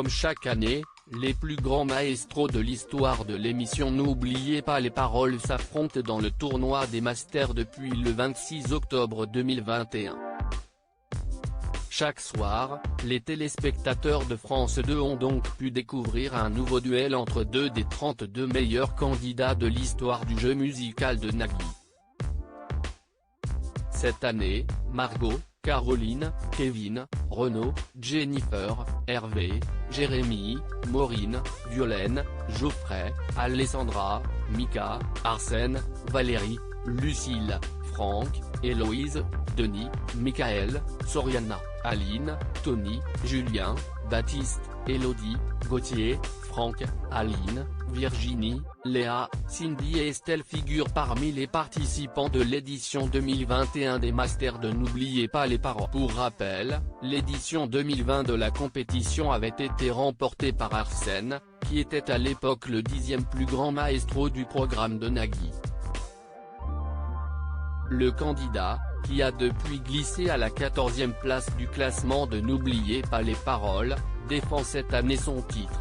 Comme chaque année, les plus grands maestros de l'histoire de l'émission N'oubliez pas les paroles s'affrontent dans le tournoi des Masters depuis le 26 octobre 2021. Chaque soir, les téléspectateurs de France 2 ont donc pu découvrir un nouveau duel entre deux des 32 meilleurs candidats de l'histoire du jeu musical de Nagui. Cette année, Margot, Caroline, Kevin, Renaud, Jennifer, Hervé, Jérémy, Maureen, Violaine, Geoffrey, Alessandra, Mika, Arsène, Valérie, Lucille, Franck, Héloïse, Denis, Michael, Soriana, Aline, Tony, Julien, Baptiste, Élodie, Gauthier, Franck, Aline, Virginie, Léa, Cindy et Estelle figurent parmi les participants de l'édition 2021 des Masters de N'oubliez pas les paroles. Pour rappel, l'édition 2020 de la compétition avait été remportée par Arsène, qui était à l'époque le 10e plus grand maestro du programme de Nagui. Le candidat, qui a depuis glissé à la 14e place du classement de N'oubliez pas les paroles, défend cette année son titre.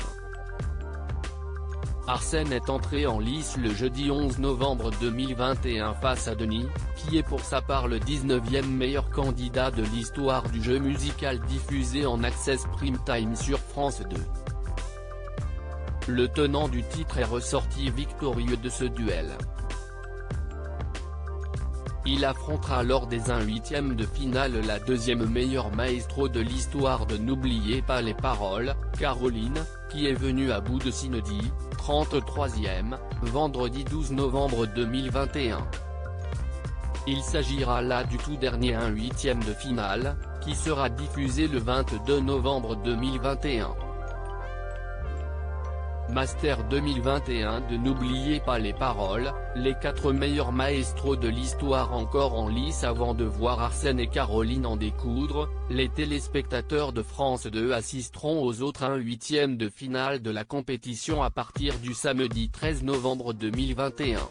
Arsène est entré en lice le jeudi 11 novembre 2021 face à Denis, qui est pour sa part le 19e meilleur candidat de l'histoire du jeu musical diffusé en access prime time sur France 2. Le tenant du titre est ressorti victorieux de ce duel. Il affrontera lors des 1/8 de finale la deuxième meilleure maestro de l'histoire de N'oubliez pas les paroles, Caroline, qui est venue à bout de Cindy, 33e, vendredi 12 novembre 2021. Il s'agira là du tout dernier 1/8 de finale, qui sera diffusé le 22 novembre 2021. Master 2021 de N'oubliez pas les paroles, les 4 meilleurs maestros de l'histoire encore en lice avant de voir Arsène et Caroline en découdre. Les téléspectateurs de France 2 assisteront aux autres 1/8 de finale de la compétition à partir du samedi 13 novembre 2021.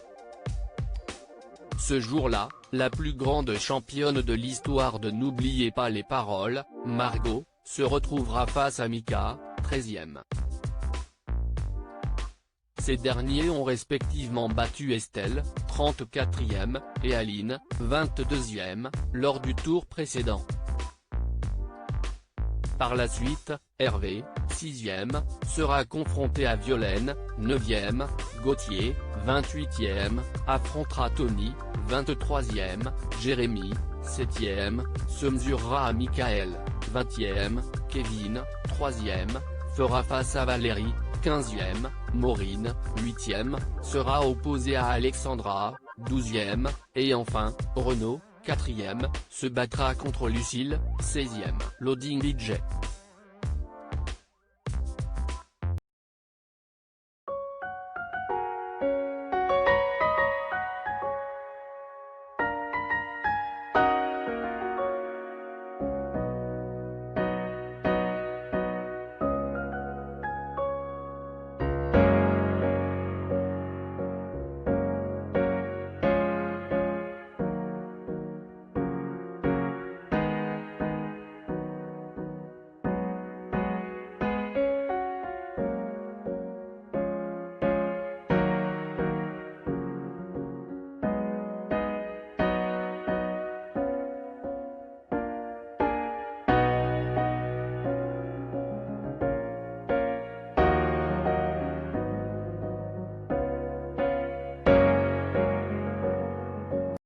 Ce jour-là, la plus grande championne de l'histoire de N'oubliez pas les paroles, Margot, se retrouvera face à Mika, 13e. Ces derniers ont respectivement battu Estelle, 34e, et Aline, 22e, lors du tour précédent. Par la suite, Hervé, 6e, sera confronté à Violaine, 9e, Gauthier, 28e, affrontera Tony, 23e, Jérémy, 7e, se mesurera à Michael, 20e, Kevin, 3e, fera face à Valérie, 15e, Maureen, 8e, sera opposé à Alexandra, 12e, et enfin, Renaud, 4e, se battra contre Lucille, 16e. Loading DJ.